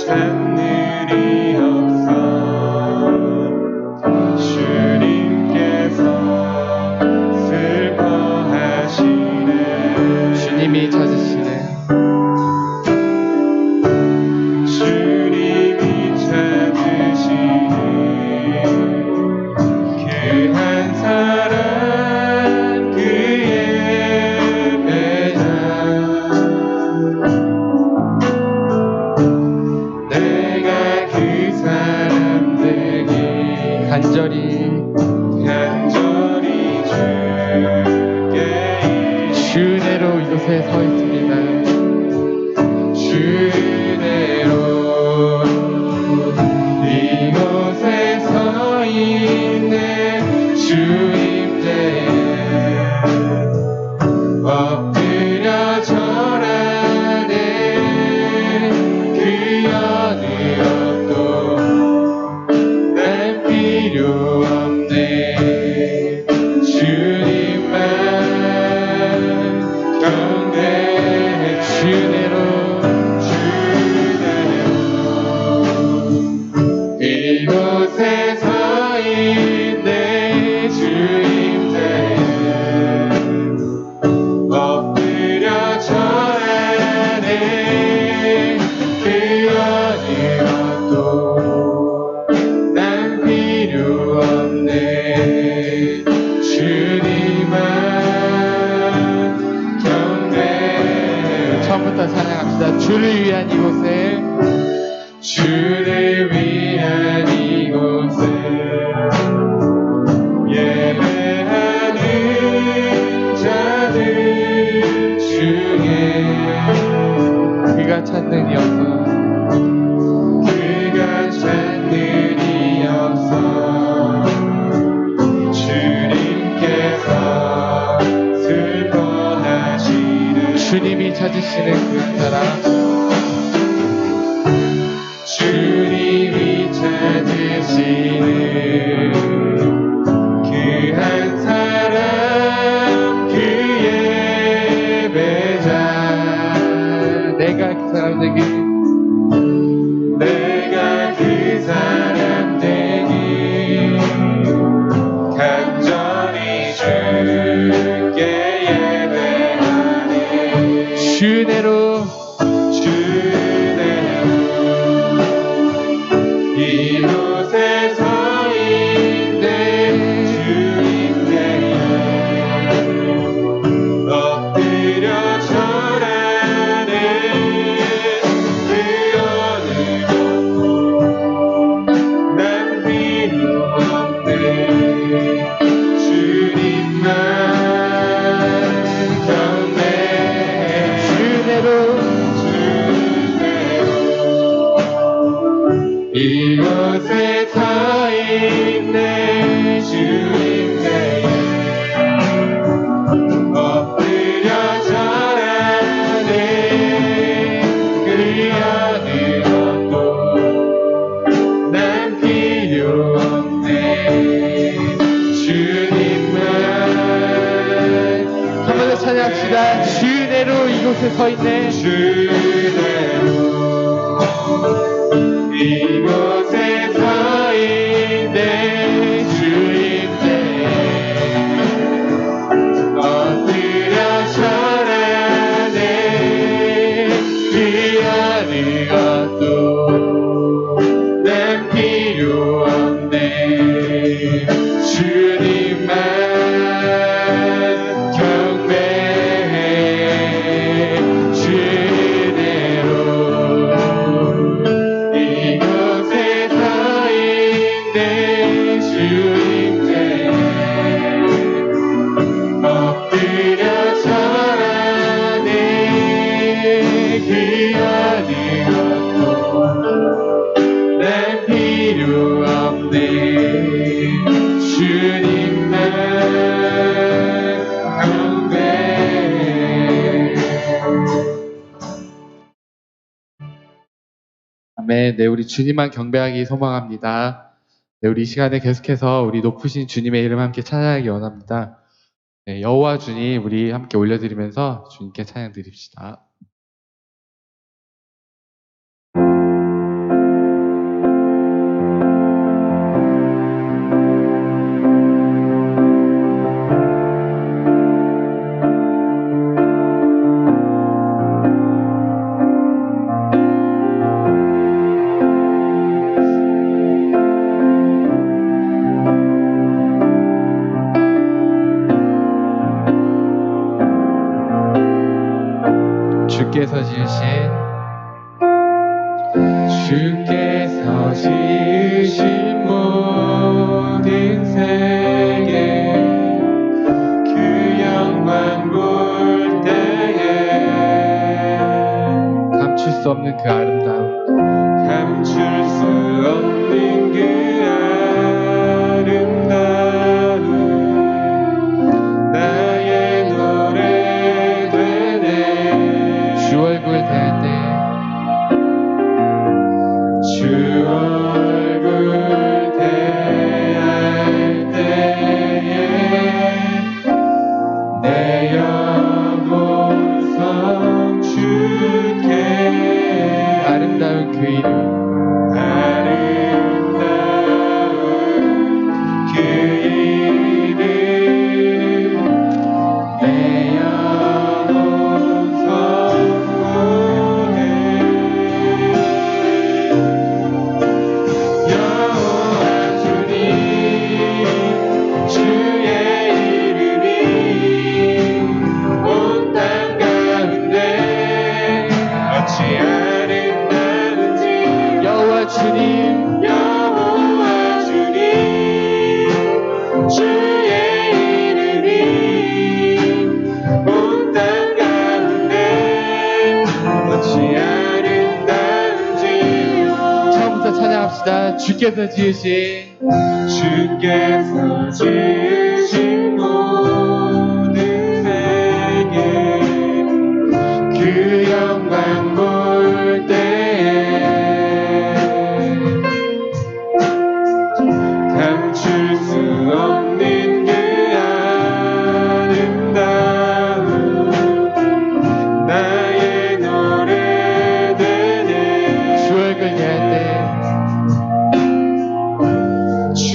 찾는 일이 없어 주님께서 슬퍼하시네. 주님이 찾으시네. 주님이 찾으시네. 그 한 사람 그의 배자. 내가 그 사람들에게 간절히 주께 주은혜로 이곳에 서 있습니다. 주대로 이곳에 서 있네. 주임대에 엎드려 절하네. 그 어느 것도 난 필요 없네. 주님만 경배해. 주은혜로 이곳에 서 있네. 주임대에 엎드려 절하네. 그 어느 것도 난 필요 없네. 주님만 경배해. 처음부터 찬양합시다. 주를 위한 이곳에 주를 위한 이곳에 예배하는 자들 중에 그가 찾는 이어서 그가 찾는 이어서 주님께서 슬퍼하시는. 주님이 찾으시는 그 한 사람. 주님이 찾으시는 그 한 사람 그의 배자. 내가 그 사람 되기. 내가 그 사람 되기 간절히 주께 예배하네. 주은혜로 이곳에 서 있네. 주님께에 엎드려 절하네. 그 어느 것도 난 필요 없네. 주님만 경배해. 주은혜로 이곳에 서 있네. 주님께에 엎드려 절하네. 그 어느 것도 난 필요 없네. 주님만 한 번 더 찬양합시다. 주은혜로 이곳에 서 있네. 주대로 이곳에 서 있네. 주임대에 엎드려 절하네. 그 어느 것도 난 필요 없네. 주님만 경배해. 주대로 이곳에 서 있네. 주님께에 엎드려 절하네. 그 어느 것도 난 필요 없네. 주님만 경배해. 아멘. 네, 우리 주님만 경배하기 소망합니다. 네, 우리 이 시간에 계속해서 우리 높으신 주님의 이름 함께 찬양하기 원합니다. 네, 여호와 주님 우리 함께 올려드리면서 주님께 찬양 드립시다. 주께서 지으신 모든 세계 그 영광 볼 때에 감출 수 없는 그 아름다움 감출 수 없는 그 아름다움 나의 노래 되네 주 얼굴 대할 때 주 얼굴 대할 때에 내 영혼 성주께 아름다운 그 이름 아름다운 그 이름 내 영혼 성구해 여호와 주님 주의 이름이 온 땅 가운데 어찌 아름다운지 여호와 주님 여호와 주님 주의 이름이 온 땅 가운데 어찌 아름다운지요 처음부터 찬양합시다. 주께서 지으신 주께서 지으신 모든 세계 그 영광 볼 때에 감출 수 없는 그 아름다움 나의 노래 되네 주 얼굴 대할 때 주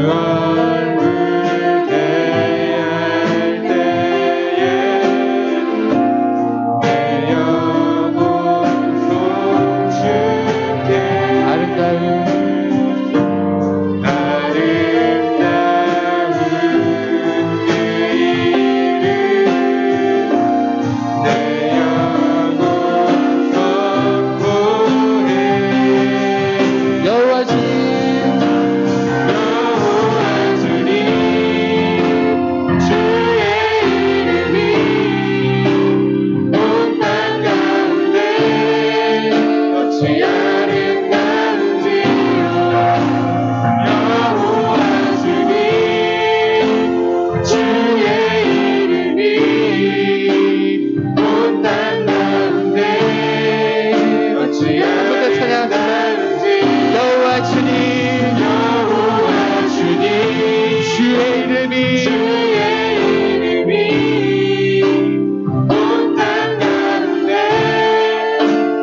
얼굴 대할 때에 내 영혼 성주께 아름다운 그 이름 내 영혼 선포해 여호와 주님 여호와 주님 주의 이름이 온 땅 가운데 어찌 아름다운지요 여호와 주님 주의 이름이 온 땅 가운데 어찌 아름다운지 여호와 주님 여호와 주님 주의 이름이 주의 이름이 온 땅 가운데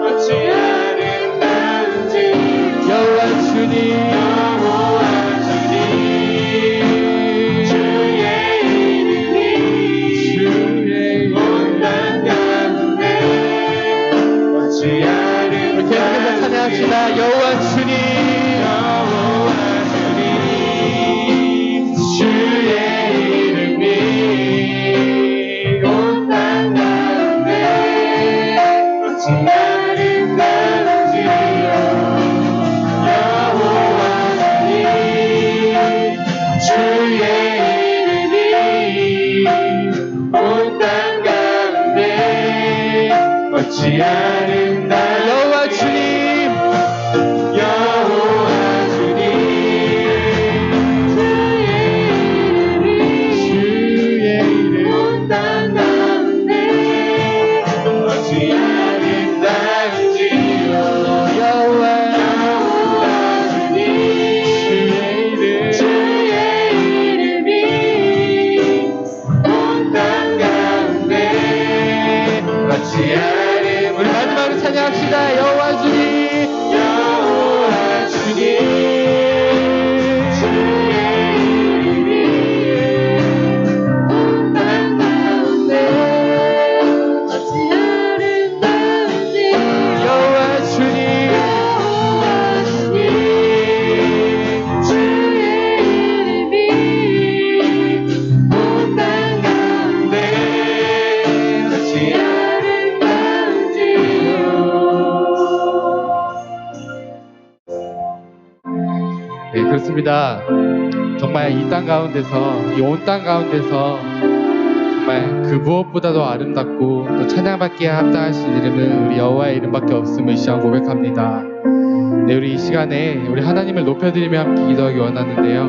어찌 아름다운지 여호와 주님 여호와 주님 주의 이름이 온 땅 가운데 어찌 계속해서 아름다운지 찬양합시다. 여호와 주님 여호와 주님 주의 이름이 온 땅 가운데 어찌 아름다운지요 여호와 주님 주의 이름이 온 땅 가운데 어찌 아름다운지요 여호와 주님 네, 그렇습니다. 정말 이 땅 가운데서, 이 온 땅 가운데서 정말 그 무엇보다도 아름답고 또 찬양받기에 합당하신 이름은 우리 여호와의 이름밖에 없음을 시간 고백합니다. 네, 우리 이 시간에 우리 하나님을 높여드리며 함께 기도하기 원하는데요.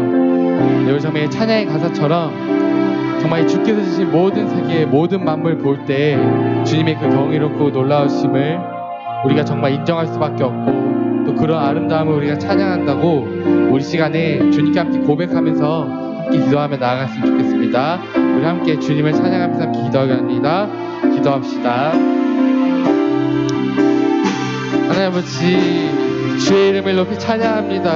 네, 우리 정말 찬양의 가사처럼 정말 주께서 주신 모든 세계, 모든 만물 볼 때 주님의 그 경이롭고 놀라우심을 우리가 정말 인정할 수밖에 없고 또 그런 아름다움을 우리가 찬양한다고 우리 시간에 주님께 함께 고백하면서 함께 기도하며 나아갔으면 좋겠습니다. 우리 함께 주님을 찬양하면서 함께 기도하기 합니다. 기도합시다. 하나님 아버지, 주의 이름을 높이 찬양합니다.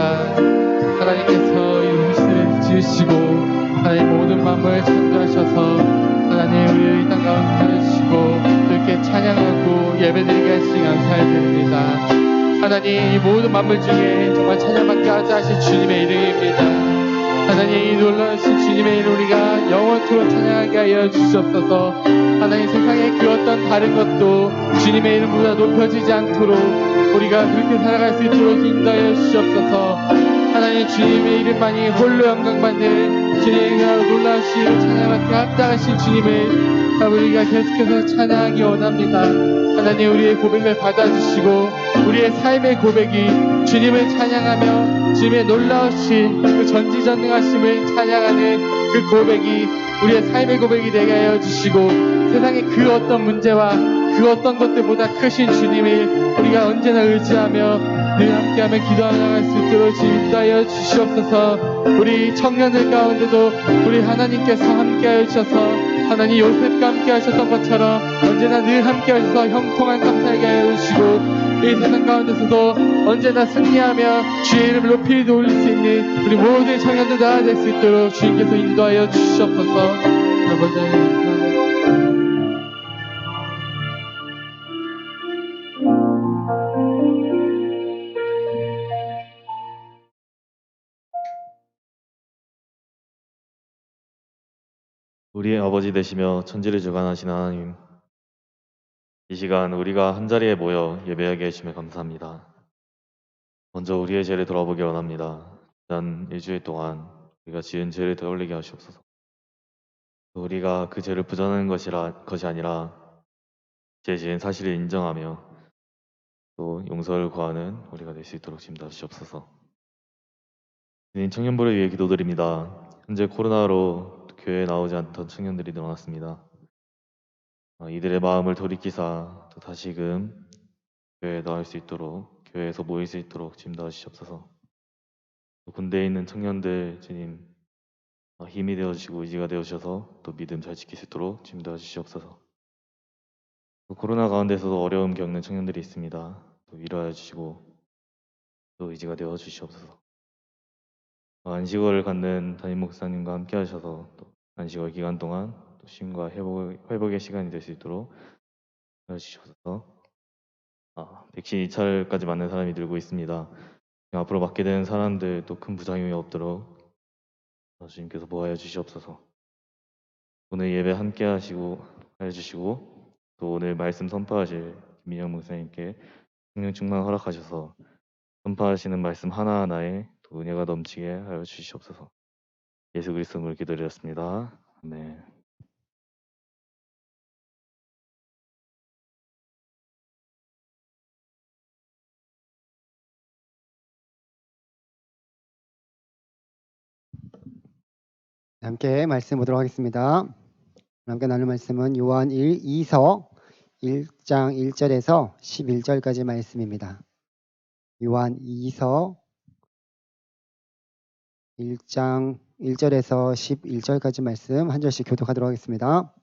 하나님께서 이 음식을 지으시고 하나님 모든 만물을 창조하셔서 하나님 우리를 이 땅 가운데 하시고 이렇게 찬양하고 예배드리게 하시니 감사드립니다. 하나님 이 모든 만물 중에 정말 찬양받게 하신 주님의 이름입니다. 하나님 이 놀라우신 주님의 이름 우리가 영원토록 찬양하게 하여 주시옵소서. 하나님 세상의 그 어떤 다른 것도 주님의 이름보다 높여지지 않도록 우리가 그렇게 살아갈 수 있도록 인도하여 주시옵소서. 하나님 주님의 이름만이 홀로 영광받는 주님의 놀라우신 찬양받게 합당하신 주님을 우리가 계속해서 찬양하기 원합니다. 하나님 우리의 고백을 받아주시고 우리의 삶의 고백이 주님을 찬양하며 주님의 놀라우신 그 전지전능하심을 찬양하는 그 고백이 우리의 삶의 고백이 되게 하여 주시고 세상의 그 어떤 문제와 그 어떤 것들보다 크신 주님을 우리가 언제나 의지하며 늘 함께하며 기도하며 나갈 수 있도록 인도하여 주시옵소서. 우리 청년들 가운데도 우리 하나님께서 함께하여 주셔서 하나님 요셉과 함께 하셨던 것처럼 언제나 늘 함께 하셔서 형통한 삶 살게 하여 주시고 이 세상 가운데서도 언제나 승리하며 주의 이름을 높이 올릴 수 있는 우리 모든 청년들 다 될 수 있도록 주님께서 인도하여 주시옵소서. 아버지 우리의 아버지 되시며 천지를 주관하시는 하나님, 이 시간 우리가 한자리에 모여 예배하게 해주시며 감사합니다. 먼저 우리의 죄를 돌아보기 원합니다. 지난 일주일 동안 우리가 지은 죄를 되돌리게 하시옵소서. 또 우리가 그 죄를 부정하는 것이 아니라 죄 지은 사실을 인정하며 또 용서를 구하는 우리가 될 수 있도록 도와주시옵소서. 주님, 청년부를 위해 기도드립니다. 현재 코로나로 교회에 나오지 않던 청년들이 늘어났습니다. 이들의 마음을 돌이키사 또 다시금 교회에 나올 수 있도록, 교회에서 모일 수 있도록 도와주시옵소서. 군대에 있는 청년들 주님 힘이 되어주시고 의지가 되어주셔서 또 믿음 잘 지킬 수 있도록 도와주시옵소서. 또 코로나 가운데서도 어려움 겪는 청년들이 있습니다. 또 위로하여 주시고 또 의지가 되어주시옵소서. 안식월을 갖는 담임 목사님과 함께 하셔서 또 안식월 기간 동안 또 쉼과 회복의 시간이 될 수 있도록 해주시옵소서. 백신 2차까지 맞는 사람이 늘고 있습니다. 앞으로 맞게 되는 사람들 또 큰 부작용이 없도록 주님께서 보호하여 주시옵소서. 오늘 예배 함께 해주시고 또 오늘 말씀 선포하실 김민영 목사님께 성령 충만 허락하셔서 선포하시는 말씀 하나하나에 또 은혜가 넘치게 하여 주시옵소서. 예수 그리스도를 기도드렸습니다. 아멘. 함께 말씀 보도록 하겠습니다. 함께 나눌 말씀은 요한 2서 1장 1절에서 11절까지 말씀입니다. 요한 2서 1장 1절에서 11절까지 말씀 한 절씩 교독하도록 하겠습니다.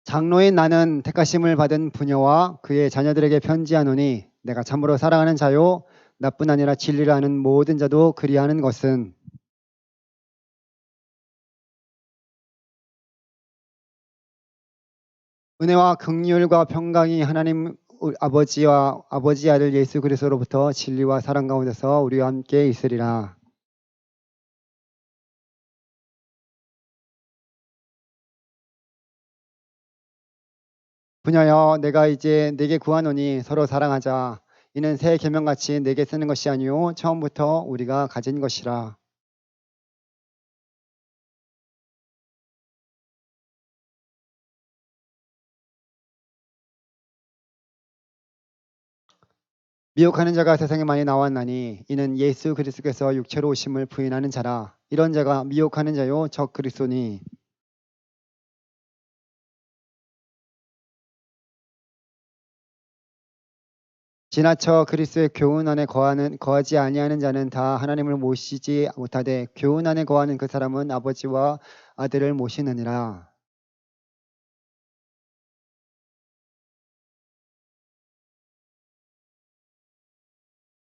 장로인 나는 택하심을 받은 부녀와 그의 자녀들에게 편지하노니 내가 참으로 사랑하는 자요 나뿐 아니라 진리를 아는 모든 자도 그리하는 것은 은혜와 긍휼과 평강이 하나님 아버지와 아버지 아들 예수 그리스도로부터 진리와 사랑 가운데서 우리와 함께 있으리라. 부녀여 내가 이제 네게 구하노니 서로 사랑하자. 이는 새 계명같이 내게 쓰는 것이 아니요 처음부터 우리가 가진 것이라. 미혹하는 자가 세상에 많이 나왔나니 이는 예수 그리스도께서 육체로 오심을 부인하는 자라. 이런 자가 미혹하는 자요 적 그리스도니. 지나쳐 그리스도의 교훈 안에 거하지 아니하는 자는 다 하나님을 모시지 못하되 교훈 안에 거하는 그 사람은 아버지와 아들을 모시느니라.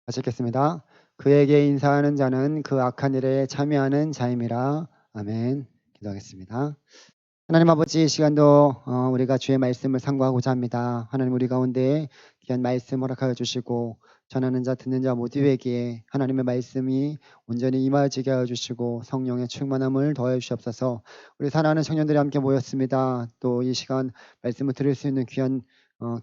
다시 읽겠습니다. 그에게 인사하는 자는 그 악한 일에 참여하는 자임이라. 아멘. 기도하겠습니다. 하나님 아버지, 이 시간도 우리가 주의 말씀을 상고하고자 합니다. 하나님, 우리 가운데 귀한 말씀 허락하여 주시고 전하는 자 듣는 자 모두에게 하나님의 말씀이 온전히 임하지게 하여 주시고 성령의 충만함을 더하여 주시옵소서. 우리 사랑하는 청년들이 함께 모였습니다. 또 이 시간 말씀을 들을 수 있는 귀한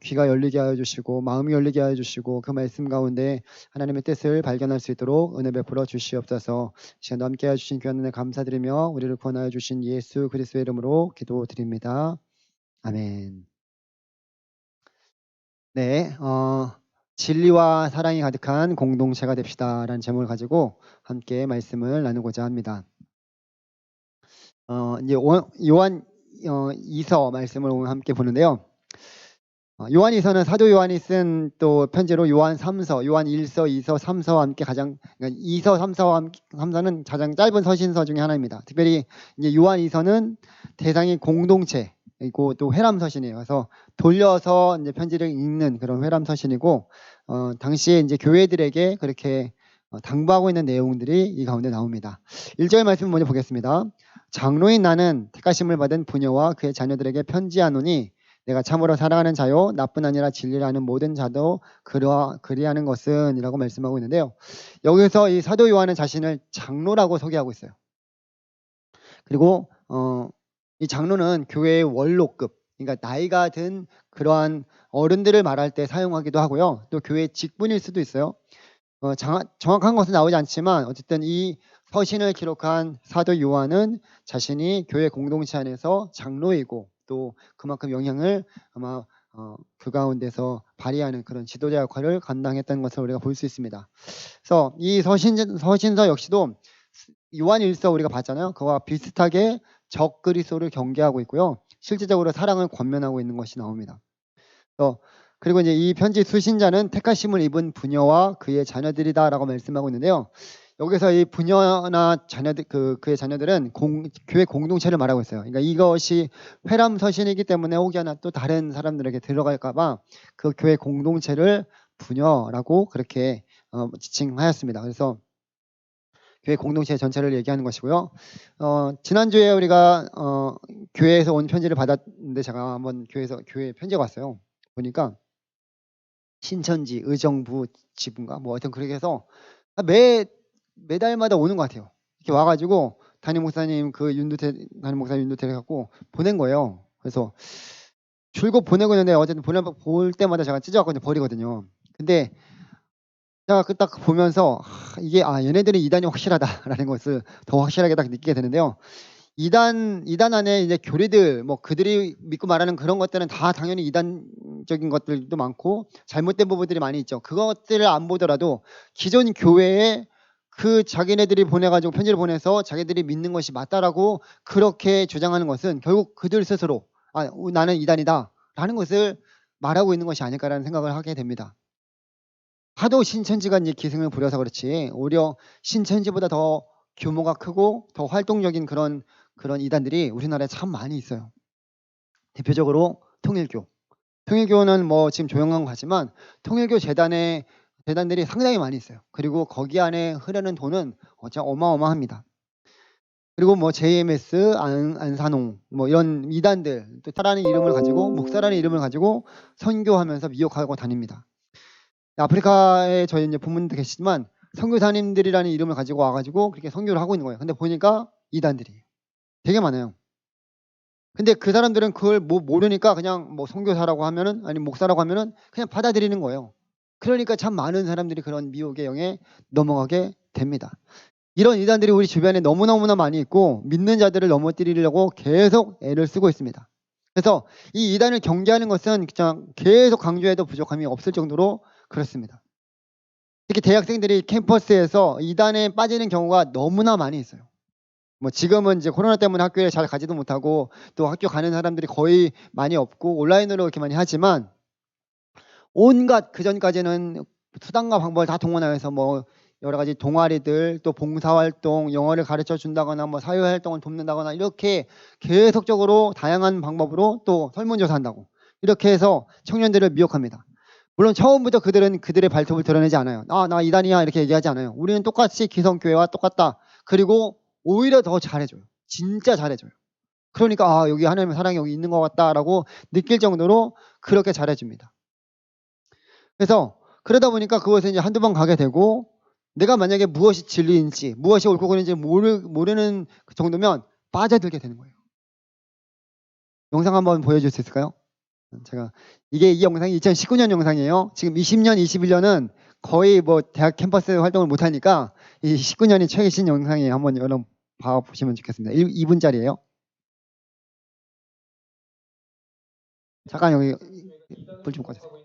귀가 열리게 하여 주시고 마음이 열리게 하여 주시고 그 말씀 가운데 하나님의 뜻을 발견할 수 있도록 은혜 베풀어 주시옵소서. 시간도 함께 해주신 귀한 은혜 감사드리며 우리를 구원하여 주신 예수 그리스도의 이름으로 기도드립니다. 아멘. 네, 진리와 사랑이 가득한 공동체가 됩시다라는 제목을 가지고 함께 말씀을 나누고자 합니다. 이제 요한 2서 말씀을 오늘 함께 보는데요. 요한 2서는 사도 요한이 쓴 또 편지로 요한 3서, 요한 1서, 2서, 3서와 함께 그러니까 2서, 3서는 가장 짧은 서신서 중에 하나입니다. 특별히 이제 요한 2서는 대상이 공동체이고 또 회람 서신이에요. 그래서 돌려서 이제 편지를 읽는 그런 회람 서신이고 당시에 이제 교회들에게 그렇게 당부하고 있는 내용들이 이 가운데 나옵니다. 1절 말씀 먼저 보겠습니다. 장로인 나는 택하심을 받은 부녀와 그의 자녀들에게 편지하노니 내가 참으로 사랑하는 자요 나뿐 아니라 진리를 아는 모든 자도 그리하는 것은 이라고 말씀하고 있는데요. 여기서 이 사도 요한은 자신을 장로라고 소개하고 있어요. 그리고 이 장로는 교회의 원로급, 그러니까 나이가 든 그러한 어른들을 말할 때 사용하기도 하고요. 또 교회 직분일 수도 있어요. 정확한 것은 나오지 않지만 어쨌든 이 서신을 기록한 사도 요한은 자신이 교회 공동체 안에서 장로이고 또 그만큼 영향을 아마 그 가운데서 발휘하는 그런 지도자 역할을 감당했다는 것을 우리가 볼 수 있습니다. 그래서 이 서신서 역시도 요한 1서 우리가 봤잖아요. 그와 비슷하게 적 그리스도를 경계하고 있고요. 실제적으로 사랑을 권면하고 있는 것이 나옵니다. 그리고 이제 이 편지 수신자는 택하심을 입은 부녀와 그의 자녀들이다라고 말씀하고 있는데요. 여기서 이 부녀나 자녀들 그의 자녀들은 교회 공동체를 말하고 있어요. 그러니까 이것이 회람 서신이기 때문에 혹여나 또 다른 사람들에게 들어갈까봐 그 교회 공동체를 부녀라고 그렇게 지칭하였습니다. 그래서 교회 공동체 전체를 얘기하는 것이고요. 지난주에 우리가 교회에서 온 편지를 받았는데 제가 한번 교회 편지가 왔어요. 보니까 신천지 의정부 지부인가 뭐 하여튼 그렇게 해서 매달마다 오는 것 같아요. 이렇게 와가지고 담임 목사님 담임 목사님 윤두태 갖고 보낸 거예요. 그래서 줄곧 보내고 있는데 어쨌든 볼 때마다 제가 찢어갖고 버리거든요. 근데 제가 그 딱 보면서 이게 얘네들이 이단이 확실하다라는 것을 더 확실하게 딱 느끼게 되는데요. 이단 안에 이제 교리들 뭐 그들이 믿고 말하는 그런 것들은 다 당연히 이단적인 것들도 많고 잘못된 부분들이 많이 있죠. 그것들을 안 보더라도 기존 교회에 그 자기네들이 보내가지고 편지를 보내서 자기들이 믿는 것이 맞다라고 그렇게 주장하는 것은 결국 그들 스스로 나는 이단이다 라는 것을 말하고 있는 것이 아닐까라는 생각을 하게 됩니다. 하도 신천지가 이제 기승을 부려서 그렇지 오히려 신천지보다 더 규모가 크고 더 활동적인 그런 이단들이 우리나라에 참 많이 있어요. 대표적으로 통일교는 뭐 지금 조용한 것 같지만 통일교 재단들이 상당히 많이 있어요. 그리고 거기 안에 흐르는 돈은 어마어마합니다. 그리고 뭐 JMS, 안산홍 뭐 이런 이단들 또 목사라는 이름을 가지고 선교하면서 미혹하고 다닙니다. 아프리카에 저희 이제 부모님도 계시지만 선교사님들이라는 이름을 가지고 와가지고 그렇게 선교를 하고 있는 거예요. 근데 보니까 이단들이에요. 되게 많아요. 근데 그 사람들은 그걸 모르니까 그냥 뭐 선교사라고 하면은 아니 목사라고 하면은 그냥 받아들이는 거예요. 그러니까 참 많은 사람들이 그런 미혹의 영에 넘어가게 됩니다. 이런 이단들이 우리 주변에 너무너무나 많이 있고 믿는 자들을 넘어뜨리려고 계속 애를 쓰고 있습니다. 그래서 이 이단을 경계하는 것은 그냥 계속 강조해도 부족함이 없을 정도로 그렇습니다. 특히 대학생들이 캠퍼스에서 이단에 빠지는 경우가 너무나 많이 있어요. 뭐 지금은 이제 코로나 때문에 학교에 잘 가지도 못하고 또 학교 가는 사람들이 거의 많이 없고 온라인으로 이렇게 많이 하지만 온갖 그전까지는 수단과 방법을 다 동원하여서 뭐 여러 가지 동아리들 또 봉사활동 영어를 가르쳐 준다거나 뭐 사회활동을 돕는다거나 이렇게 계속적으로 다양한 방법으로 또 설문조사한다고 이렇게 해서 청년들을 미혹합니다. 물론 처음부터 그들은 그들의 발톱을 드러내지 않아요. 나 이단이야 이렇게 얘기하지 않아요. 우리는 똑같이 기성교회와 똑같다. 그리고 오히려 더 잘해줘요. 진짜 잘해줘요. 그러니까 여기 하나님의 사랑이 여기 있는 것 같다라고 느낄 정도로 그렇게 잘해줍니다. 그래서 그러다 보니까 그것에 이제 한두 번 가게 되고 내가 만약에 무엇이 진리인지 무엇이 옳고 그른지 모르는 그 정도면 빠져들게 되는 거예요. 영상 한번 보여줄 수 있을까요? 제가 이 영상이 2019년 영상이에요. 지금 20년, 21년은 거의 뭐 대학 캠퍼스 활동을 못 하니까 이 19년이 최신 영상이에요. 한번 여러분 봐보시면 좋겠습니다. 2분짜리예요. 잠깐 여기 불 좀 꺼주세요.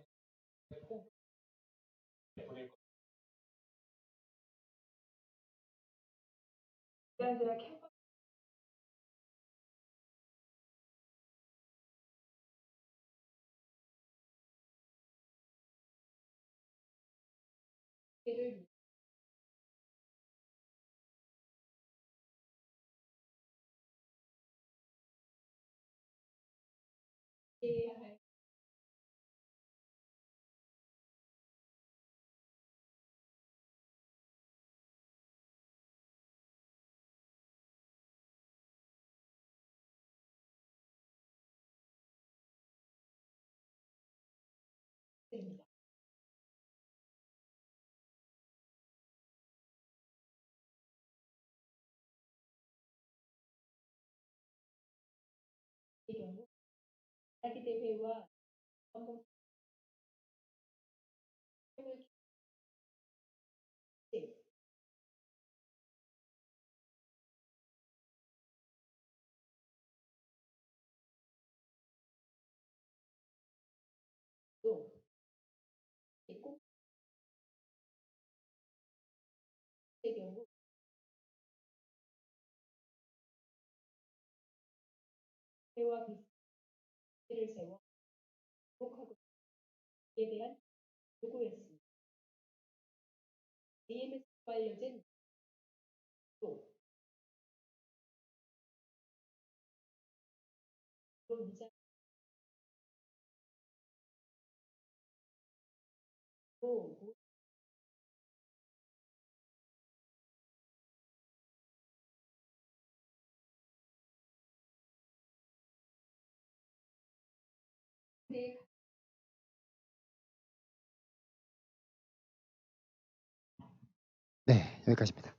네, 여기까지입니다.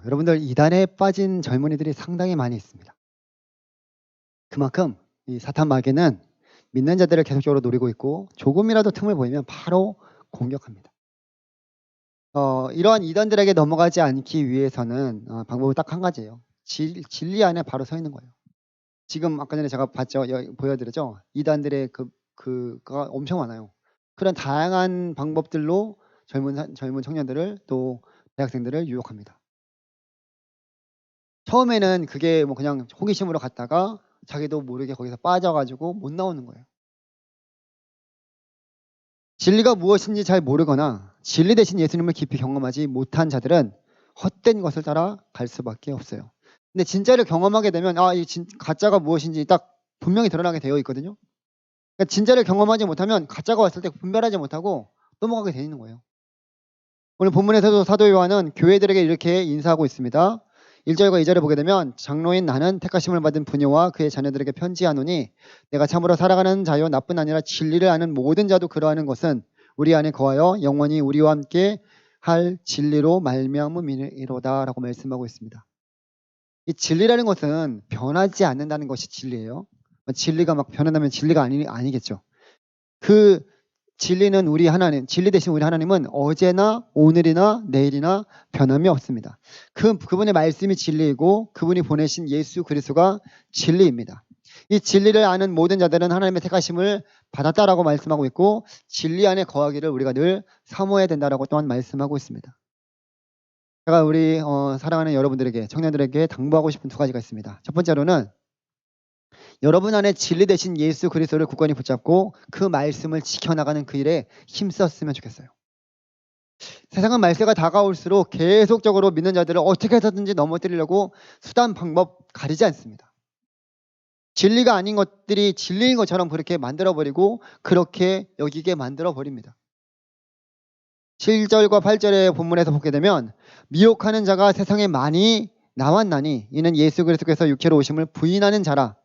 여러분들 이단에 빠진 젊은이들이 상당히 많이 있습니다. 그만큼 이 사탄 마귀는 믿는 자들을 계속적으로 노리고 있고 조금이라도 틈을 보이면 바로 공격합니다. 이러한 이단들에게 넘어가지 않기 위해서는 방법은 딱 한 가지예요. 진리 안에 바로 서 있는 거예요. 지금 아까 전에 제가 봤죠, 보여드렸죠. 이단들의 그가 엄청 많아요. 그런 다양한 방법들로 젊은 청년들을 또 대학생들을 유혹합니다. 처음에는 그게 뭐 그냥 호기심으로 갔다가 자기도 모르게 거기서 빠져가지고 못 나오는 거예요. 진리가 무엇인지 잘 모르거나 진리 대신 예수님을 깊이 경험하지 못한 자들은 헛된 것을 따라 갈 수밖에 없어요. 근데 진짜를 경험하게 되면 이 가짜가 무엇인지 딱 분명히 드러나게 되어 있거든요. 그러니까 진짜를 경험하지 못하면 가짜가 왔을 때 분별하지 못하고 넘어가게 되는 거예요. 오늘 본문에서도 사도 요한은 교회들에게 이렇게 인사하고 있습니다. 1절과 2절을 보게 되면 장로인 나는 택하심을 받은 부녀와 그의 자녀들에게 편지하노니 내가 참으로 살아가는 자요 나뿐 아니라 진리를 아는 모든 자도 그러하는 것은 우리 안에 거하여 영원히 우리와 함께 할 진리로 말미암음이로다 라고 말씀하고 있습니다. 이 진리라는 것은 변하지 않는다는 것이 진리예요. 진리가 막 변한다면 진리가 아니겠죠. 그 진리는 우리 하나님, 진리 대신 우리 하나님은 어제나 오늘이나 내일이나 변함이 없습니다. 그분의 말씀이 진리이고 그분이 보내신 예수 그리스도가 진리입니다. 이 진리를 아는 모든 자들은 하나님의 택하심을 받았다라고 말씀하고 있고 진리 안에 거하기를 우리가 늘 사모해야 된다라고 또한 말씀하고 있습니다. 제가 우리 사랑하는 여러분들에게, 청년들에게 당부하고 싶은 두 가지가 있습니다. 첫 번째로는 여러분 안에 진리 대신 예수 그리스도를 굳건히 붙잡고 그 말씀을 지켜나가는 그 일에 힘썼으면 좋겠어요. 세상은 말세가 다가올수록 계속적으로 믿는 자들을 어떻게 해서든지 넘어뜨리려고 수단 방법 가리지 않습니다. 진리가 아닌 것들이 진리인 것처럼 그렇게 만들어버리고 그렇게 여기게 만들어버립니다. 7절과 8절의 본문에서 보게 되면 미혹하는 자가 세상에 많이 나왔나니 이는 예수 그리스도께서 육체로 오심을 부인하는 자라.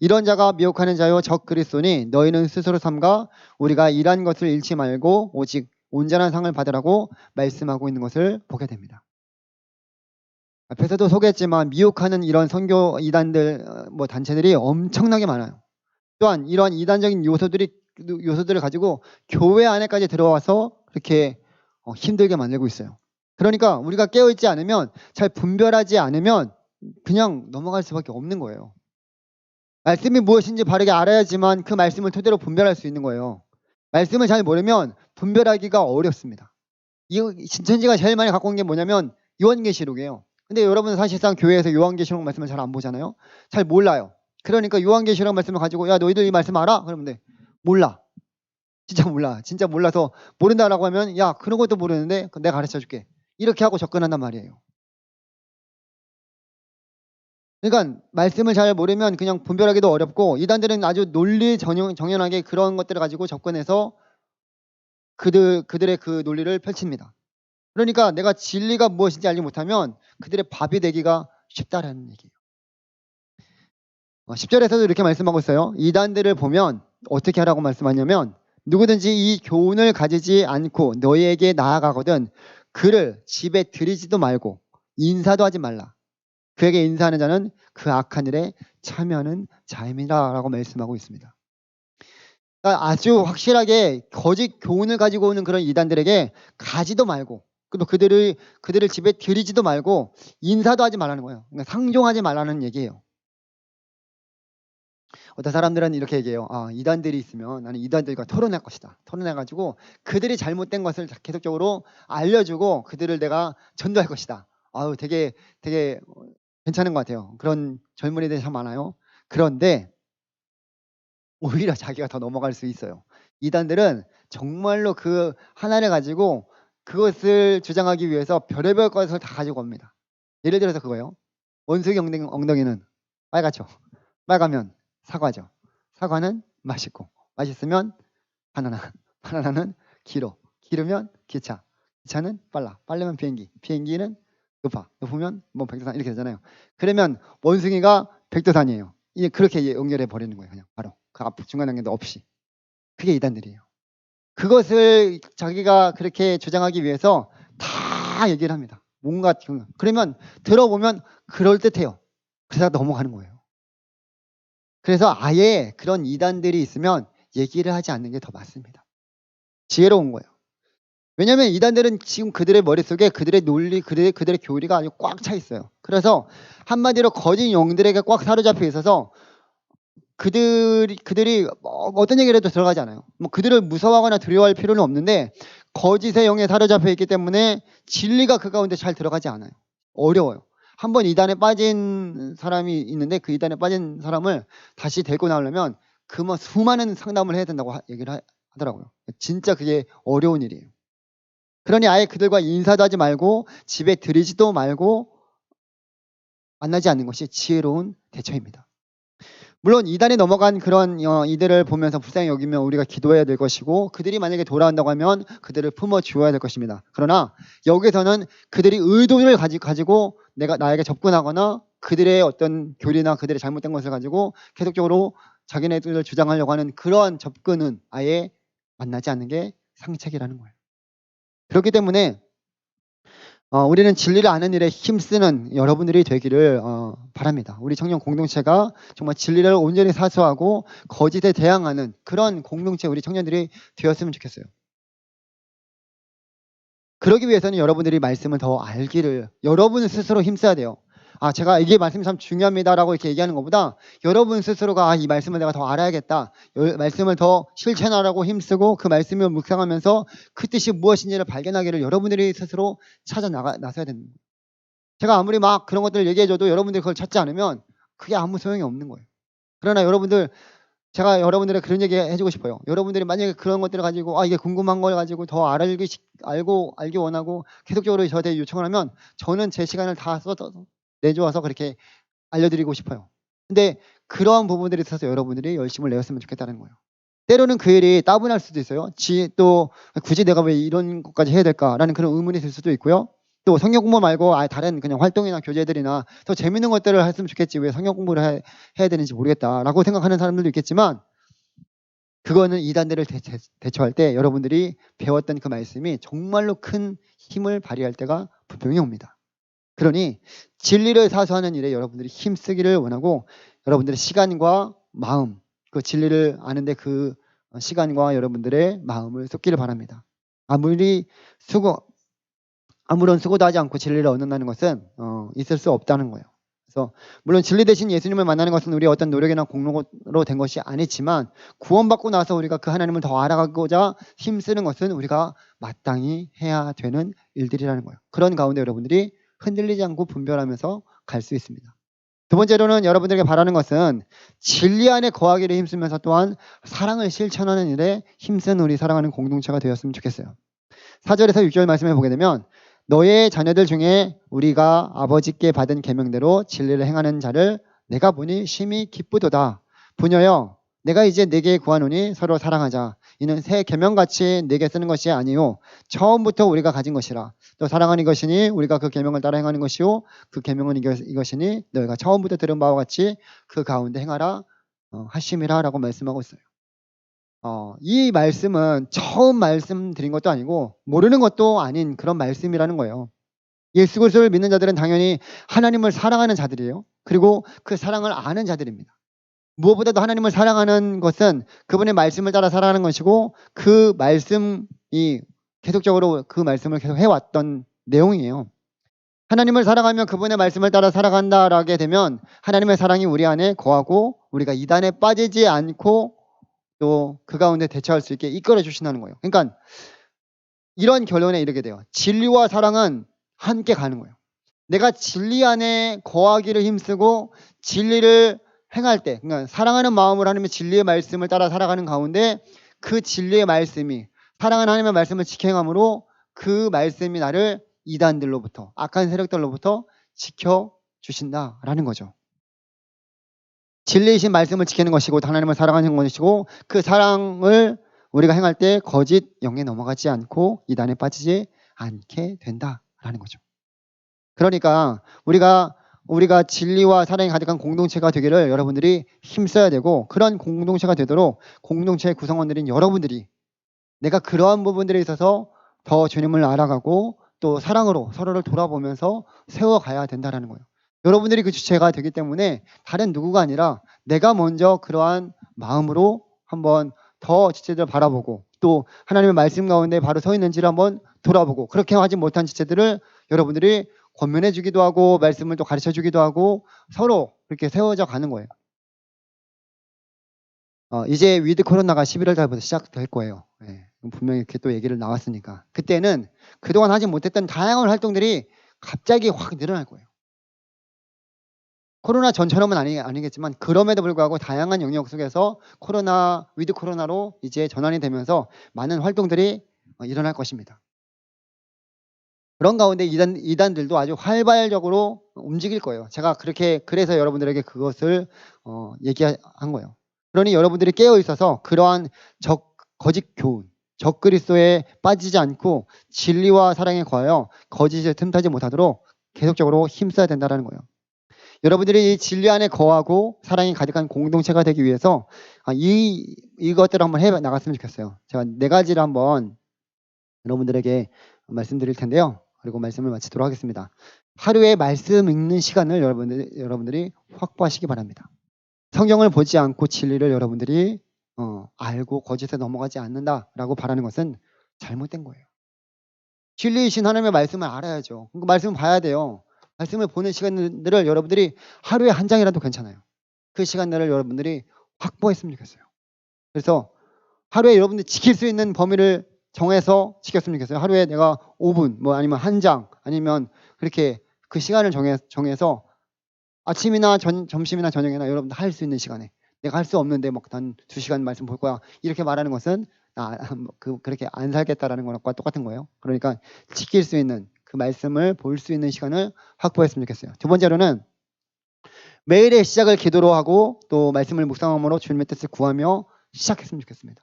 이런 자가 미혹하는 자요 적 그리스도니 너희는 스스로 삼가 우리가 일한 것을 잃지 말고 오직 온전한 상을 받으라고 말씀하고 있는 것을 보게 됩니다. 앞에서도 소개했지만 미혹하는 이런 선교 이단들 단체들이 엄청나게 많아요. 또한 이런 이단적인 요소들을 가지고 교회 안에까지 들어와서 그렇게 힘들게 만들고 있어요. 그러니까 우리가 깨어있지 않으면, 잘 분별하지 않으면 그냥 넘어갈 수밖에 없는 거예요. 말씀이 무엇인지 바르게 알아야지만 그 말씀을 토대로 분별할 수 있는 거예요. 말씀을 잘 모르면 분별하기가 어렵습니다. 신천지가 제일 많이 갖고 온 게 뭐냐면 요한계시록이에요. 근데 여러분은 사실상 교회에서 요한계시록 말씀을 잘 안 보잖아요. 잘 몰라요. 그러니까 요한계시록 말씀을 가지고 야 너희들 이 말씀 알아? 그러면 돼. 몰라. 진짜 몰라. 진짜 몰라서 모른다라고 하면 야 그런 것도 모르는데 내가 가르쳐줄게. 이렇게 하고 접근한단 말이에요. 그러니까 말씀을 잘 모르면 그냥 분별하기도 어렵고 이단들은 아주 논리 정연하게 그런 것들을 가지고 접근해서 그들의 그 논리를 펼칩니다. 그러니까 내가 진리가 무엇인지 알지 못하면 그들의 밥이 되기가 쉽다라는 얘기예요. 10절에서도 이렇게 말씀하고 있어요. 이단들을 보면 어떻게 하라고 말씀하냐면 누구든지 이 교훈을 가지지 않고 너희에게 나아가거든 그를 집에 들이지도 말고 인사도 하지 말라. 그에게 인사하는 자는 그 악한 일에 참여하는 자임이라 라고 말씀하고 있습니다. 그러니까 아주 확실하게 거짓 교훈을 가지고 오는 그런 이단들에게 가지도 말고 또 그들을 집에 들이지도 말고 인사도 하지 말라는 거예요. 그러니까 상종하지 말라는 얘기예요. 어떤 사람들은 이렇게 얘기해요. 이단들이 있으면 나는 이단들과 토론할 것이다. 토론해가지고 그들이 잘못된 것을 계속적으로 알려주고 그들을 내가 전도할 것이다. 되게 괜찮은 것 같아요. 그런 젊은이들이 참 많아요. 그런데 오히려 자기가 더 넘어갈 수 있어요. 이단들은 정말로 그 하나를 가지고 그것을 주장하기 위해서 별의별 것을 다 가지고 옵니다. 예를 들어서 그거예요. 원숭이 엉덩이는 빨갛죠. 빨가면 사과죠. 사과는 맛있고 맛있으면 바나나. 바나나는 길어. 길으면 기차. 기차는 빨라. 빠르면 비행기. 비행기는 높으면 백두산 이렇게 되잖아요. 그러면 원숭이가 백두산이에요. 이제 그렇게 연결해 버리는 거예요. 그냥 바로 그 앞 중간 단계도 없이. 그게 이단들이에요. 그것을 자기가 그렇게 주장하기 위해서 다 얘기를 합니다. 뭔가 그러면 들어보면 그럴듯해요. 그래서 넘어가는 거예요. 그래서 아예 그런 이단들이 있으면 얘기를 하지 않는 게 더 맞습니다. 지혜로운 거예요. 왜냐하면 이단들은 지금 그들의 머릿속에 그들의 논리, 그들의 교리가 아주 꽉 차 있어요. 그래서 한마디로 거짓 영들에게 꽉 사로잡혀 있어서 그들이 어떤 얘기를 해도 들어가지 않아요. 그들을 무서워하거나 두려워할 필요는 없는데 거짓의 영에 사로잡혀 있기 때문에 진리가 그 가운데 잘 들어가지 않아요. 어려워요. 한번 이단에 빠진 사람이 있는데 그 이단에 빠진 사람을 다시 데리고 나오려면 수많은 상담을 해야 된다고 얘기를 하더라고요. 진짜 그게 어려운 일이에요. 그러니 아예 그들과 인사도 하지 말고 집에 들이지도 말고 만나지 않는 것이 지혜로운 대처입니다. 물론 이단에 넘어간 그런 이들을 보면서 불쌍히 여기면 우리가 기도해야 될 것이고 그들이 만약에 돌아온다고 하면 그들을 품어주어야 될 것입니다. 그러나 여기서는 그들이 의도를 가지고 나에게 접근하거나 그들의 어떤 교리나 그들의 잘못된 것을 가지고 계속적으로 자기네들을 주장하려고 하는 그러한 접근은 아예 만나지 않는 게 상책이라는 거예요. 그렇기 때문에 우리는 진리를 아는 일에 힘쓰는 여러분들이 되기를 바랍니다. 우리 청년 공동체가 정말 진리를 온전히 사수하고 거짓에 대항하는 그런 공동체 우리 청년들이 되었으면 좋겠어요. 그러기 위해서는 여러분들이 말씀을 더 알기를 여러분 스스로 힘써야 돼요. 제가 이게 말씀이 참 중요합니다라고 이렇게 얘기하는 것보다 여러분 스스로가 이 말씀을 내가 더 알아야겠다. 말씀을 더 실천하라고 힘쓰고 그 말씀을 묵상하면서 그 뜻이 무엇인지를 발견하기를 여러분들이 스스로 나서야 됩니다. 제가 아무리 막 그런 것들을 얘기해줘도 여러분들이 그걸 찾지 않으면 그게 아무 소용이 없는 거예요. 그러나 제가 여러분들의 그런 얘기 해주고 싶어요. 여러분들이 만약에 그런 것들을 가지고 이게 궁금한 걸 가지고 더 알기 원하고 계속적으로 저한테 요청을 하면 저는 제 시간을 다 내주어서 그렇게 알려드리고 싶어요. 근데 그러한 부분들에 있어서 여러분들이 열심을 내었으면 좋겠다는 거예요. 때로는 그 일이 따분할 수도 있어요. 또 굳이 내가 왜 이런 것까지 해야 될까라는 그런 의문이 들 수도 있고요. 또 성경 공부 말고 다른 그냥 활동이나 교제들이나 더 재밌는 것들을 했으면 좋겠지 왜 성경 공부를 해야 되는지 모르겠다라고 생각하는 사람들도 있겠지만 그거는 이단들을 대처할 때 여러분들이 배웠던 그 말씀이 정말로 큰 힘을 발휘할 때가 분명히 옵니다. 그러니 진리를 사수하는 일에 여러분들이 힘쓰기를 원하고 여러분들의 시간과 마음, 그 진리를 아는데 그 시간과 여러분들의 마음을 쏟기를 바랍니다. 아무런 수고도 하지 않고 진리를 얻는다는 것은 있을 수 없다는 거예요. 그래서 물론 진리 대신 예수님을 만나는 것은 우리의 어떤 노력이나 공로로 된 것이 아니지만 구원받고 나서 우리가 그 하나님을 더 알아가고자 힘쓰는 것은 우리가 마땅히 해야 되는 일들이라는 거예요. 그런 가운데 여러분들이 흔들리지 않고 분별하면서 갈 수 있습니다. 두 번째로는 여러분들에게 바라는 것은 진리 안에 거하기를 힘쓰면서 또한 사랑을 실천하는 일에 힘쓴 우리 사랑하는 공동체가 되었으면 좋겠어요. 4절에서 6절 말씀을 보게 되면 너의 자녀들 중에 우리가 아버지께 받은 계명대로 진리를 행하는 자를 내가 보니 심히 기쁘도다. 부녀여 내가 이제 네게 구하노니 서로 사랑하자. 이는 새 계명같이 네게 쓰는 것이 아니요 처음부터 우리가 가진 것이라. 또 사랑하는 것이니 우리가 그 계명을 따라 행하는 것이요 그 계명은 이것이니 너희가 처음부터 들은 바와 같이 그 가운데 행하라 하심이라 라고 말씀하고 있어요. 이 말씀은 처음 말씀드린 것도 아니고 모르는 것도 아닌 그런 말씀이라는 거예요. 예수 그리스도를 믿는 자들은 당연히 하나님을 사랑하는 자들이에요. 그리고 그 사랑을 아는 자들입니다. 무엇보다도 하나님을 사랑하는 것은 그분의 말씀을 따라 살아가는 것이고 그 말씀이 계속적으로 그 말씀을 계속 해왔던 내용이에요. 하나님을 사랑하며 그분의 말씀을 따라 살아간다라게 되면 하나님의 사랑이 우리 안에 거하고 우리가 이단에 빠지지 않고 또 그 가운데 대처할 수 있게 이끌어 주신다는 거예요. 그러니까 이런 결론에 이르게 돼요. 진리와 사랑은 함께 가는 거예요. 내가 진리 안에 거하기를 힘쓰고 진리를 행할 때, 그러니까 사랑하는 마음으로 하나님의 진리의 말씀을 따라 살아가는 가운데 그 진리의 말씀이 사랑하는 하나님의 말씀을 지켜 행함으로 그 말씀이 나를 이단들로부터 악한 세력들로부터 지켜주신다라는 거죠. 진리이신 말씀을 지키는 것이고 하나님을 사랑하는 것이고 그 사랑을 우리가 행할 때 거짓 영에 넘어가지 않고 이단에 빠지지 않게 된다라는 거죠. 그러니까 우리가 진리와 사랑이 가득한 공동체가 되기를 여러분들이 힘써야 되고 그런 공동체가 되도록 공동체의 구성원들인 여러분들이 내가 그러한 부분들에 있어서 더 주님을 알아가고 또 사랑으로 서로를 돌아보면서 세워가야 된다는 거예요. 여러분들이 그 주체가 되기 때문에 다른 누구가 아니라 내가 먼저 그러한 마음으로 한번 더 지체들을 바라보고 또 하나님의 말씀 가운데 바로 서 있는지를 한번 돌아보고 그렇게 하지 못한 지체들을 여러분들이 권면해 주기도 하고 말씀을 또 가르쳐 주기도 하고 서로 그렇게 세워져 가는 거예요. 이제 위드 코로나가 11월 달부터 시작될 거예요. 분명히 이렇게 또 얘기를 나왔으니까 그때는 그동안 하지 못했던 다양한 활동들이 갑자기 확 늘어날 거예요. 코로나 전처럼은 아니겠지만 그럼에도 불구하고 다양한 영역 속에서 위드 코로나로 이제 전환이 되면서 많은 활동들이 일어날 것입니다. 그런 가운데 이단들도 아주 활발적으로 움직일 거예요. 제가 그래서 여러분들에게 그것을 얘기한 거예요. 그러니 여러분들이 깨어 있어서 그러한 거짓 교훈, 적그리스도에 빠지지 않고 진리와 사랑에 거하여 거짓을 틈타지 못하도록 계속적으로 힘써야 된다는 거예요. 여러분들이 이 진리 안에 거하고 사랑이 가득한 공동체가 되기 위해서 이것들을 한번 해 나갔으면 좋겠어요. 제가 4가지를 한번 여러분들에게 말씀드릴 텐데요. 그리고 말씀을 마치도록 하겠습니다. 하루에 말씀 읽는 시간을 여러분들이 확보하시기 바랍니다. 성경을 보지 않고 진리를 여러분들이 알고 거짓에 넘어가지 않는다라고 바라는 것은 잘못된 거예요. 진리이신 하나님의 말씀을 알아야죠. 그 말씀을 봐야 돼요. 말씀을 보는 시간들을 여러분들이 하루에 한 장이라도 괜찮아요. 그 시간들을 여러분들이 확보했으면 좋겠어요. 그래서 하루에 여러분들이 지킬 수 있는 범위를 정해서 지켰으면 좋겠어요. 하루에 내가 5분, 뭐 아니면 한 장, 아니면 그렇게 그 시간을 정해서 아침이나 점심이나 저녁이나 여러분들 할 수 있는 시간에 내가 할 수 없는데 뭐 단 2시간 말씀 볼 거야. 이렇게 말하는 것은 그렇게 안 살겠다라는 것과 똑같은 거예요. 그러니까 지킬 수 있는 그 말씀을 볼 수 있는 시간을 확보했으면 좋겠어요. 두 번째로는 매일의 시작을 기도로 하고 또 말씀을 묵상함으로 주님의 뜻을 구하며 시작했으면 좋겠습니다.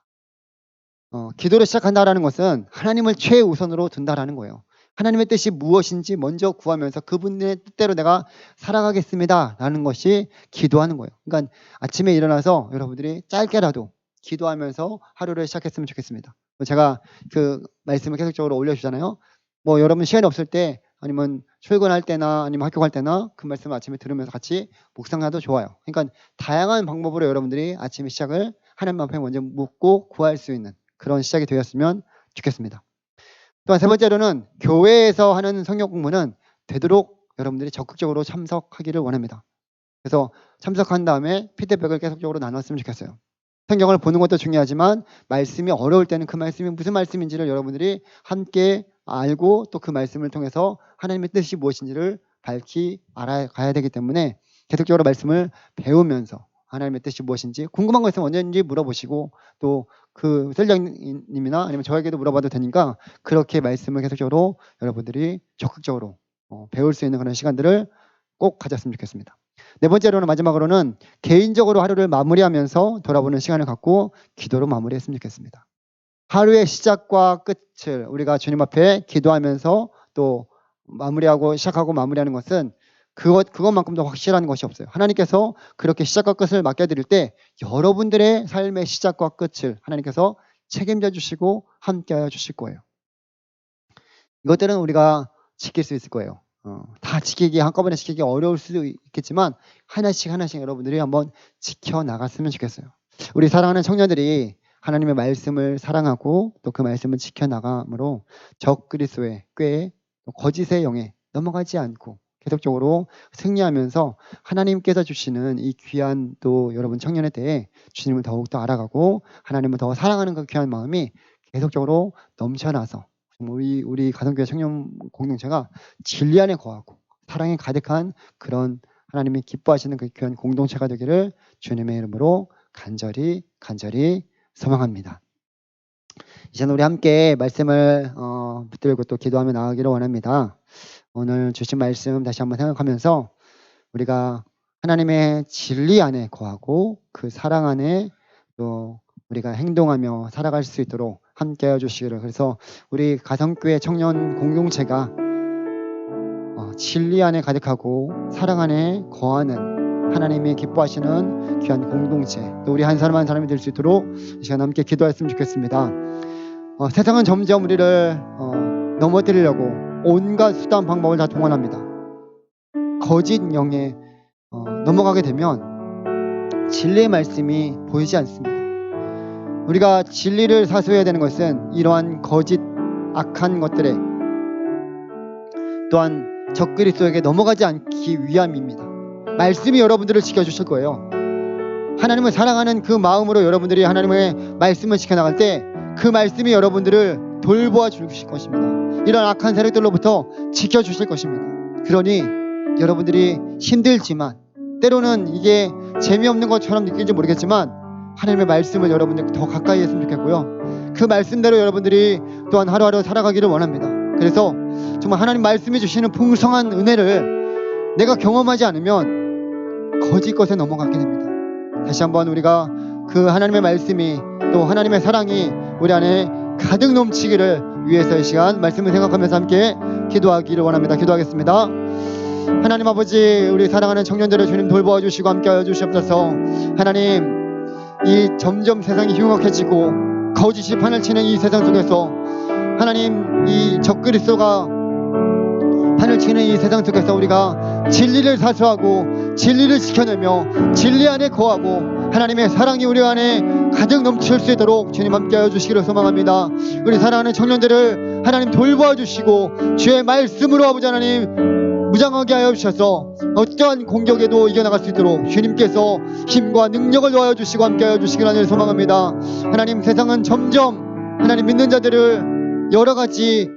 기도로 시작한다라는 것은 하나님을 최우선으로 둔다라는 거예요. 하나님의 뜻이 무엇인지 먼저 구하면서 그분의 뜻대로 내가 살아가겠습니다 라는 것이 기도하는 거예요. 그러니까 아침에 일어나서 여러분들이 짧게라도 기도하면서 하루를 시작했으면 좋겠습니다. 제가 그 말씀을 계속적으로 올려주잖아요. 뭐 여러분 시간이 없을 때 아니면 출근할 때나 아니면 학교 갈 때나 그 말씀을 아침에 들으면서 같이 묵상해도 좋아요. 그러니까 다양한 방법으로 여러분들이 아침에 시작을 하나님 앞에 먼저 묻고 구할 수 있는 그런 시작이 되었으면 좋겠습니다. 또한 세 번째로는 교회에서 하는 성경 공부는 되도록 여러분들이 적극적으로 참석하기를 원합니다. 그래서 참석한 다음에 피드백을 계속적으로 나눴으면 좋겠어요. 성경을 보는 것도 중요하지만 말씀이 어려울 때는 그 말씀이 무슨 말씀인지를 여러분들이 함께 알고 또 그 말씀을 통해서 하나님의 뜻이 무엇인지를 밝히 알아가야 되기 때문에 계속적으로 말씀을 배우면서 하나님의 뜻이 무엇인지 궁금한 거 있으면 언제든지 물어보시고 또 그 셀장님이나 아니면 저에게도 물어봐도 되니까 그렇게 말씀을 계속적으로 여러분들이 적극적으로 배울 수 있는 그런 시간들을 꼭 가졌으면 좋겠습니다. 네 번째로는 마지막으로는 개인적으로 하루를 마무리하면서 돌아보는 시간을 갖고 기도로 마무리했으면 좋겠습니다. 하루의 시작과 끝을 우리가 주님 앞에 기도하면서 또 마무리하고 시작하고 마무리하는 것은 그것만큼도 확실한 것이 없어요. 하나님께서 그렇게 시작과 끝을 맡겨드릴 때 여러분들의 삶의 시작과 끝을 하나님께서 책임져 주시고 함께하여 주실 거예요. 이것들은 우리가 지킬 수 있을 거예요. 다 한꺼번에 지키기 어려울 수도 있겠지만 하나씩 여러분들이 한번 지켜나갔으면 좋겠어요. 우리 사랑하는 청년들이 하나님의 말씀을 사랑하고 또 그 말씀을 지켜나감으로 적그리스도의 꾀에 거짓의 영에 넘어가지 않고 계속적으로 승리하면서 하나님께서 주시는 이 귀한 또 여러분 청년에 대해 주님을 더욱더 알아가고 하나님을 더 사랑하는 그 귀한 마음이 계속적으로 넘쳐나서 우리 가정교회 청년 공동체가 진리 안에 거하고 사랑에 가득한 그런 하나님이 기뻐하시는 그 귀한 공동체가 되기를 주님의 이름으로 간절히 소망합니다. 이제는 우리 함께 말씀을 붙들고 또 기도하며 나아가기를 원합니다. 오늘 주신 말씀 다시 한번 생각하면서 우리가 하나님의 진리 안에 거하고 그 사랑 안에 또 우리가 행동하며 살아갈 수 있도록 함께해 주시기를. 그래서 우리 가성교회 청년 공동체가 진리 안에 가득하고 사랑 안에 거하는 하나님이 기뻐하시는 귀한 공동체, 또 우리 한 사람 한 사람이 될 수 있도록 이 시간 함께 기도했으면 좋겠습니다. 세상은 점점 우리를 넘어뜨리려고 온갖 수단 방법을 다 동원합니다. 거짓 영에 넘어가게 되면 진리의 말씀이 보이지 않습니다. 우리가 진리를 사수해야 되는 것은 이러한 거짓 악한 것들에 또한 적그리스도에게 넘어가지 않기 위함입니다. 말씀이 여러분들을 지켜주실 거예요. 하나님을 사랑하는 그 마음으로 여러분들이 하나님의 말씀을 지켜나갈 때 그 말씀이 여러분들을 돌보아 주실 것입니다. 이런 악한 세력들로부터 지켜주실 것입니다. 그러니 여러분들이 힘들지만 때로는 이게 재미없는 것처럼 느낄지 모르겠지만 하나님의 말씀을 여러분들 더 가까이 했으면 좋겠고요. 그 말씀대로 여러분들이 또한 하루하루 살아가기를 원합니다. 그래서 정말 하나님 말씀해 주시는 풍성한 은혜를 내가 경험하지 않으면 거짓 것에 넘어가게 됩니다. 다시 한번 우리가 그 하나님의 말씀이 또 하나님의 사랑이 우리 안에 가득 넘치기를 위해서 이 시간 말씀을 생각하면서 함께 기도하기를 원합니다. 기도하겠습니다. 하나님 아버지, 우리 사랑하는 청년들을 주님 돌보아 주시고 함께하여 주시옵소서. 하나님, 이 점점 세상이 흉악해지고 거짓이 판을 치는 이 세상 속에서 하나님, 이 적그리스도가 하늘 치는 이 세상 속에서 우리가 진리를 사수하고 진리를 지켜내며 진리 안에 거하고 하나님의 사랑이 우리 안에 가득 넘칠 수 있도록 주님 함께하여 주시기를 소망합니다. 우리 사랑하는 청년들을 하나님 돌보아 주시고 주의 말씀으로 아버지 하나님 무장하게 하여 주셔서 어떠한 공격에도 이겨나갈 수 있도록 주님께서 힘과 능력을 더하여 주시고 함께하여 주시기를 하나님 소망합니다. 하나님 세상은 점점 하나님 믿는 자들을 여러 가지